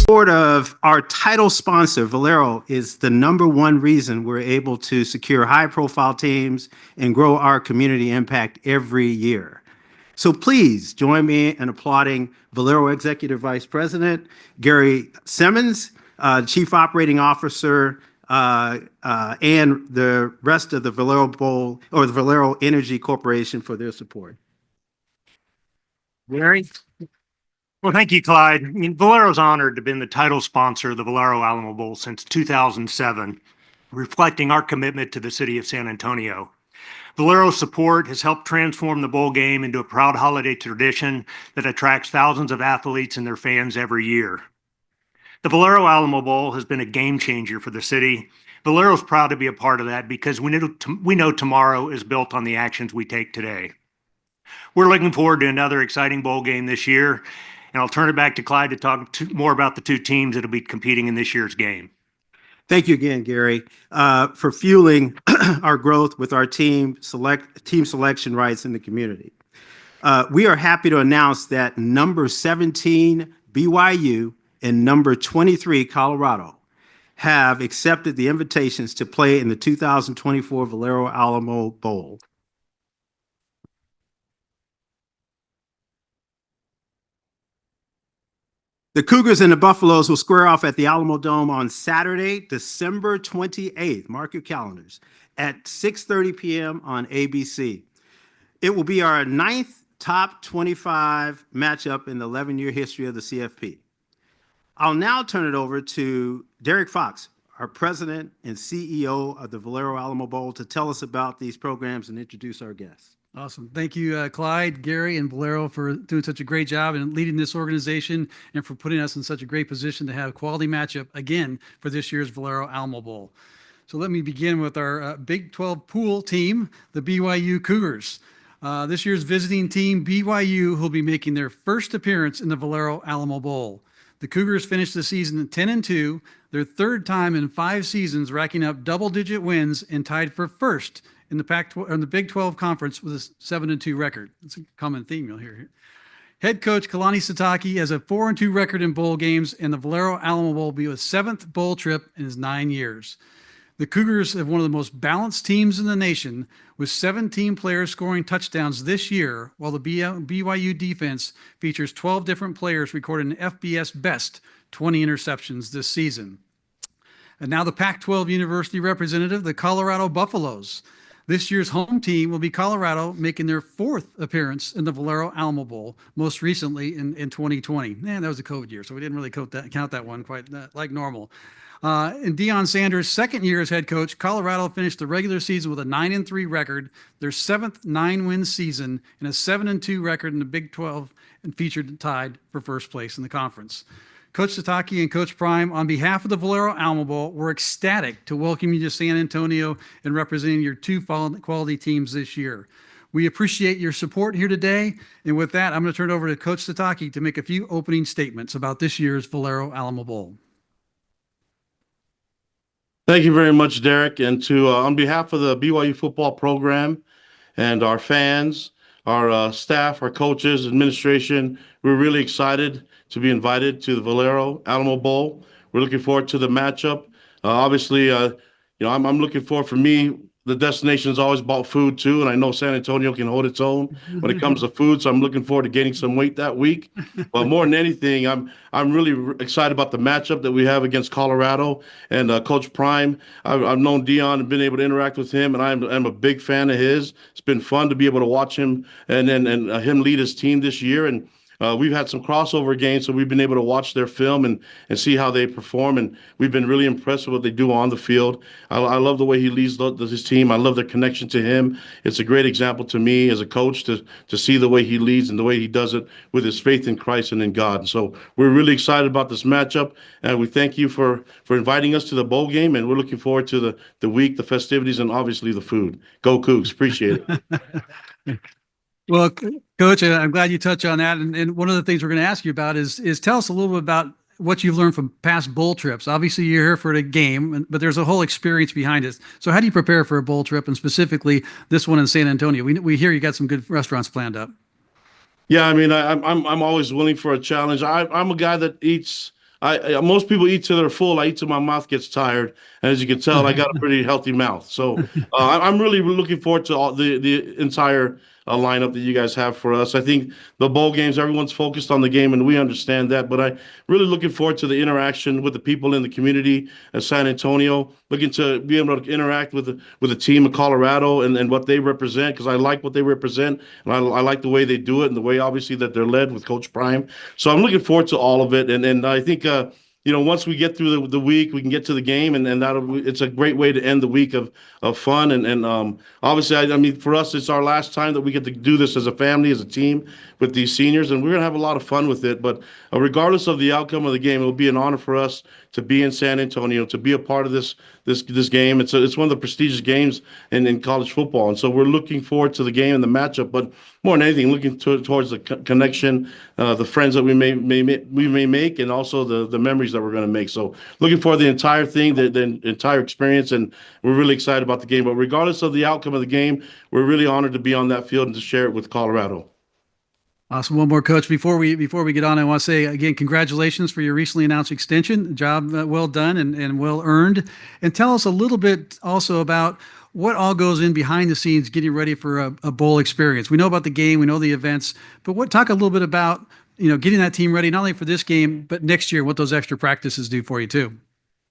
support of our title sponsor, Valero, is the number one reason we're able to secure high-profile teams and grow our community impact every year. So please join me in applauding Valero Executive Vice President Gary Simmons, Chief Operating Officer, and the rest of the Valero Bowl or the Valero Energy Corporation for their support. Gary? Well, thank you, Clyde. I mean, Valero's honored to have been the title sponsor of the Valero Alamo Bowl since 2007, reflecting our commitment to the city of San Antonio. Valero's support has helped transform the bowl game into a proud holiday tradition that attracts thousands of athletes and their fans every year. The Valero Alamo Bowl has been a game changer for the city. Valero's proud to be a part of that because we know tomorrow is built on the actions we take today. We're looking forward to another exciting bowl game this year, and I'll turn it back to Clyde to talk more about the two teams that will be competing in this year's game. Thank you again, Gary, for fueling our growth with our team selection rights in the community. We are happy to announce that number 17 BYU and number 23 Colorado have accepted the invitations to play in the 2024 Valero Alamo Bowl. The Cougars and the Buffaloes will square off at the Alamo Dome on Saturday, December 28th. Mark your calendars at 6:30 p.m. on ABC. It will be our 9th top 25 matchup in the 11-year history of the CFP. I'll now turn it over to Derek Fox, our president and CEO of the Valero Alamo Bowl, to tell us about these programs and introduce our guests. Awesome. Thank you, Clyde, Gary, and Valero for doing such a great job in leading this organization and for putting us in such a great position to have a quality matchup again for this year's Valero Alamo Bowl. So let me begin with our Big 12 pool team, the BYU Cougars. This year's visiting team, BYU, will be making their first appearance in the Valero Alamo Bowl. The Cougars finished the season 10-2, their third time in 5 seasons, racking up double-digit wins and tied for first in the Big 12 Conference with a 7-2 record. That's a common theme you'll hear here. Head coach Kalani Sitake has a 4-2 record in bowl games, and the Valero Alamo Bowl will be his 7th bowl trip in his 9 years. The Cougars have one of the most balanced teams in the nation, with 17 players scoring touchdowns this year, while the BYU defense features 12 different players recording an FBS best 20 interceptions this season. And now the Pac-12 University representative, the Colorado Buffaloes. This year's home team will be Colorado, making their 4th appearance in the Valero Alamo Bowl, most recently in 2020. That was a COVID year, so we didn't really count that one quite like normal. In Deion Sanders' second year as head coach, Colorado finished the regular season with a 9-3 record, their 7th 9-win season, and a 7-2 record in the Big 12, and featured tied for first place in the conference. Coach Sitake and Coach Prime, on behalf of the Valero Alamo Bowl, we're ecstatic to welcome you to San Antonio and representing your 2 quality teams this year. We appreciate your support here today. And with that, I'm going to turn it over to Coach Sitake to make a few opening statements about this year's Valero Alamo Bowl. Thank you very much, Derek. And on behalf of the BYU football program and our fans, our staff, our coaches, administration, we're really excited to be invited to the Valero Alamo Bowl. We're looking forward to the matchup. Obviously, I'm looking forward. For me, the destination is always about food too, and I know San Antonio can hold its own when it comes to food. So I'm looking forward to gaining some weight that week. But more than anything, I'm really excited about the matchup that we have against Colorado and Coach Prime. I've known Deion and been able to interact with him, and I'm a big fan of his. It's been fun to be able to watch him and him lead his team this year. And we've had some crossover games, so we've been able to watch their film and see how they perform, and we've been really impressed with what they do on the field. I love the way he leads his team. I love their connection to him. It's a great example to me as a coach to see the way he leads and the way he does it with his faith in Christ and in God. And so we're really excited about this matchup, and we thank you for inviting us to the bowl game, and we're looking forward to the week, the festivities, and obviously the food. Go Cougs. Appreciate it. Well, Coach, I'm glad you touched on that. And one of the things we're going to ask you about is tell us a little bit about what you've learned from past bowl trips. Obviously, you're here for the game, but there's a whole experience behind it. So how do you prepare for a bowl trip, and specifically this one in San Antonio? We hear you got some good restaurants planned up. Yeah, I mean, I'm always willing for a challenge. I'm a guy that eats most people eat till they're full. I eat till my mouth gets tired, and as you can tell, I got a pretty healthy mouth. So I'm really looking forward to all the entire lineup that you guys have for us. I think the bowl games, everyone's focused on the game, and we understand that. But I really looking forward to the interaction with the people in the community of San Antonio. Looking to be able to interact with the team of Colorado and what they represent, because I like what they represent, and I like the way they do it and the way obviously that they're led with Coach Prime. So I'm looking forward to all of it, and I think once we get through the week, we can get to the game, and it's a great way to end the week of fun, and obviously I mean, for us, it's our last time that we get to do this as a family, as a team with these seniors, and we're gonna have a lot of fun with it. But regardless of the outcome of the game, it will be an honor for us to be in San Antonio, to be a part of this game. It's one of the prestigious games in college football, and so we're looking forward to the game and the matchup. But more than anything, looking towards the connection, the friends that we may make, and also the memories that we're going to make. So looking for the entire thing, the entire experience, and we're really excited about the game. But regardless of the outcome of the game, we're really honored to be on that field and to share it with Colorado. Awesome. One more, Coach. Before we get on, I want to say again, congratulations for your recently announced extension. Job well done and well earned. And tell us a little bit also about what all goes in behind the scenes getting ready for a bowl experience. We know about the game, we know the events, but talk a little bit about getting that team ready not only for this game but next year. What those extra practices do for you too.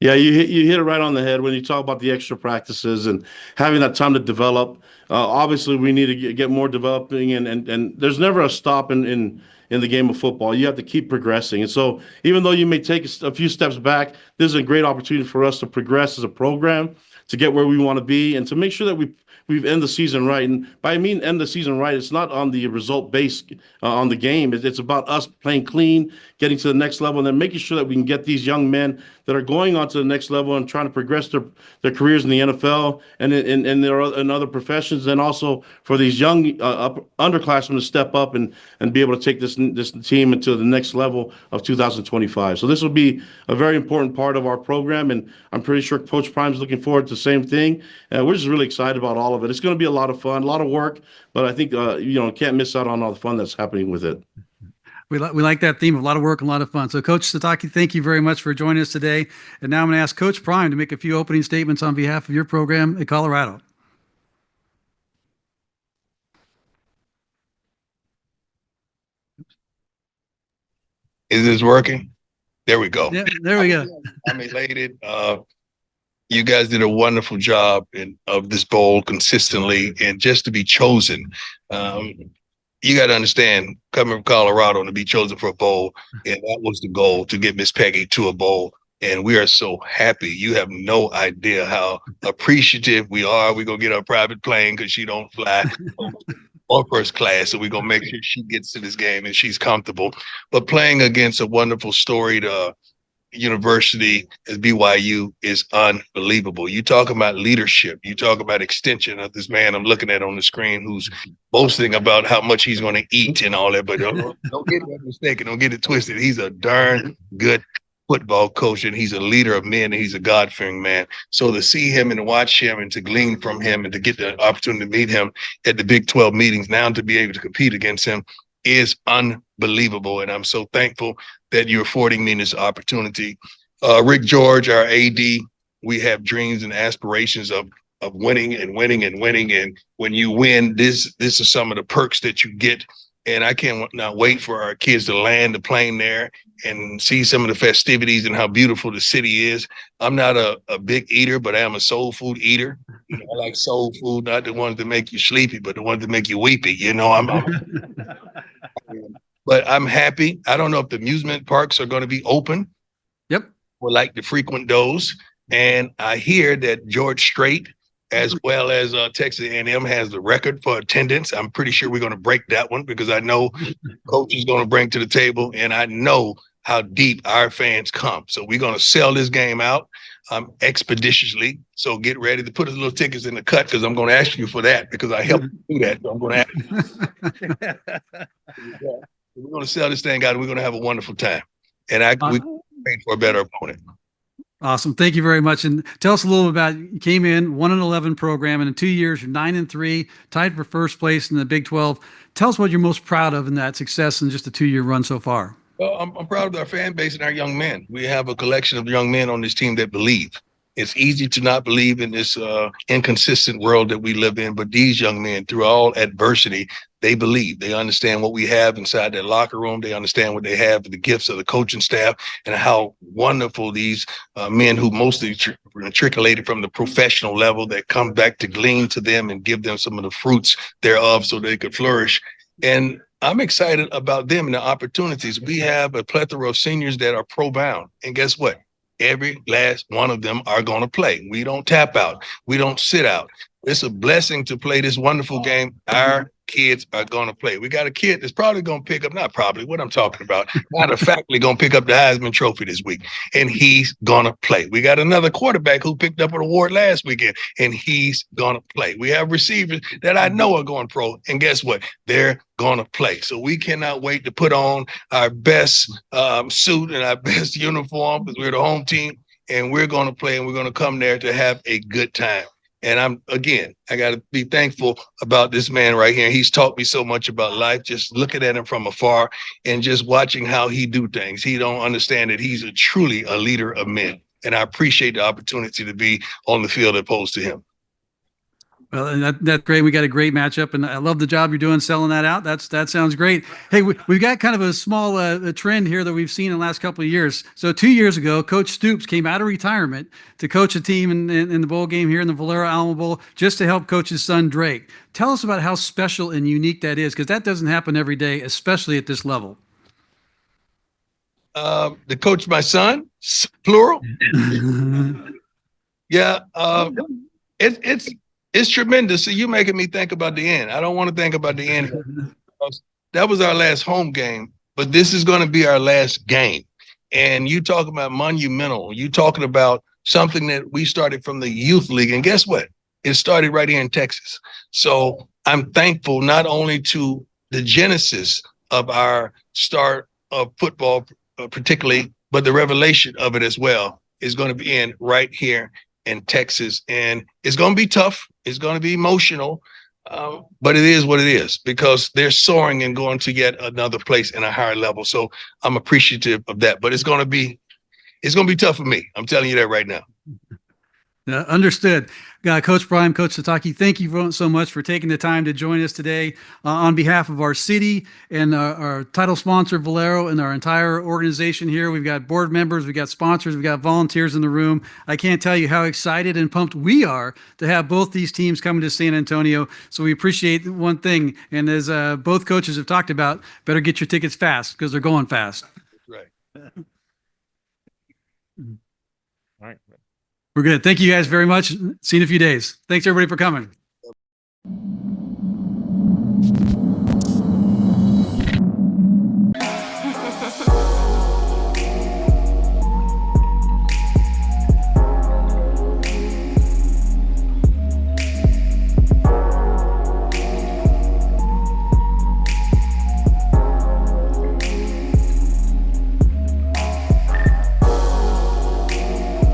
Yeah, you hit it right on the head when you talk about the extra practices and having that time to develop. Obviously, we need to get more developing, and there's never a stop in the game of football. You have to keep progressing. And so even though you may take a few steps back, this is a great opportunity for us to progress as a program, to get where we want to be, and to make sure that we've end the season right. And by I mean end the season right, it's not on the result based on the game. It's about us playing clean, getting to the next level, and then making sure that we can get these young men that are going on to the next level and trying to progress their careers in the NFL and in other professions, and also for these young underclassmen to step up and be able to take this team into the next level of 2025. So this will be a very important part of our program, and I'm pretty sure Coach Prime's looking forward to the same thing. We're just really excited about all of it. It's going to be a lot of fun, a lot of work, but I think can't miss out on all the fun that's happening with it. We like that theme of a lot of work and a lot of fun. So, Coach Sitake, thank you very much for joining us today. And now I'm going to ask Coach Prime to make a few opening statements on behalf of your program at Colorado. Is this working? There we go. Yeah, there we go. I'm elated. You guys did a wonderful job of this bowl consistently, and just to be chosen. You got to understand, coming from Colorado and to be chosen for a bowl, and that was the goal, to get Miss Peggy to a bowl. And we are so happy. You have no idea how appreciative we are. We're going to get her a private plane because she don't fly or first class. So we're going to make sure she gets to this game and she's comfortable. But playing against a wonderful storied university as BYU is unbelievable. You talk about leadership. You talk about extension of this man I'm looking at on the screen who's boasting about how much he's going to eat and all that. But don't get that mistaken. Don't get it twisted. He's a darn good football coach, and he's a leader of men, and he's a God-fearing man. So to see him and to watch him and to glean from him and to get the opportunity to meet him at the Big 12 meetings, now to be able to compete against him is unbelievable. And I'm so thankful that you're affording me this opportunity. Rick George, our AD, we have dreams and aspirations of winning and winning and winning. And when you win, this is some of the perks that you get. And I can't not wait for our kids to land the plane there and see some of the festivities and how beautiful the city is. I'm not a big eater, but I am a soul food eater. I like soul food, not the ones that make you sleepy, but the ones that make you weepy. But I'm happy. I don't know if the amusement parks are going to be open. Yep. Or like to frequent those. And I hear that George Strait, as well as Texas A&M, has the record for attendance. I'm pretty sure we're going to break that one because I know Coach is going to bring to the table, and I know how deep our fans come. So we're going to sell this game out expeditiously. So get ready to put a little tickets in the cut because I'm going to ask you for that because I helped you do that. So I'm going to ask you. We're going to sell this thing out, and we're going to have a wonderful time. And we wait for a better opponent. Awesome. Thank you very much. And tell us a little about, you came in 1-11 program, and in 2 years, you're 9-3, tied for first place in the Big 12. Tell us what you're most proud of in that success in just a 2-year run so far. Well, I'm proud of our fan base and our young men. We have a collection of young men on this team that believe. It's easy to not believe in this inconsistent world that we live in, but these young men, through all adversity, they believe. They understand what we have inside their locker room. They understand what they have, the gifts of the coaching staff, and how wonderful these men who mostly matriculated from the professional level that come back to glean to them and give them some of the fruits thereof so they could flourish. And I'm excited about them and the opportunities. We have a plethora of seniors that are pro bound. And guess what? Every last one of them are going to play. We don't tap out. We don't sit out. It's a blessing to play this wonderful game. Our kids are going to play. We got a kid that's probably going to pick up, not probably, what I'm talking about, matter of factly going to pick up the Heisman Trophy this week, and he's going to play. We got another quarterback who picked up an award last weekend, and he's going to play. We have receivers that I know are going pro, and guess what? They're going to play. So we cannot wait to put on our best suit and our best uniform because we're the home team, and we're going to play, and we're going to come there to have a good time. And I got to be thankful about this man right here. He's taught me so much about life, just looking at him from afar and just watching how he do things. He don't understand that he's truly a leader of men. And I appreciate the opportunity to be on the field opposed to him. Well, and that's great. We got a great matchup, and I love the job you're doing selling that out. That sounds great. Hey, we've got kind of a small trend here that we've seen in the last couple of years. So 2 years ago, Coach Stoops came out of retirement to coach a team in the bowl game here in the Valero Alamo Bowl just to help coach his son Drake. Tell us about how special and unique that is, because that doesn't happen every day, especially at this level. To coach my son, plural. Yeah, it's tremendous. So you making me think about the end. I don't want to think about the end. That was our last home game, but this is going to be our last game. And you talking about monumental. You talking about something that we started from the youth league. And guess what? It started right here in Texas. So I'm thankful not only to the genesis of our start of football, particularly, but the revelation of it as well is going to be in right here in Texas. And it's going to be tough. It's going to be emotional, but it is what it is because they're soaring and going to yet another place in a higher level. So I'm appreciative of that, but it's going to be tough for me. I'm telling you that right now. Understood. Coach Brian, Coach Sitake, thank you so much for taking the time to join us today on behalf of our city and our title sponsor, Valero, and our entire organization here. We've got board members, we've got sponsors, we've got volunteers in the room. I can't tell you how excited and pumped we are to have both these teams coming to San Antonio. So we appreciate one thing. And as both coaches have talked about, better get your tickets fast because they're going fast. Right. All right. We're good. Thank you guys very much. See you in a few days. Thanks everybody for coming.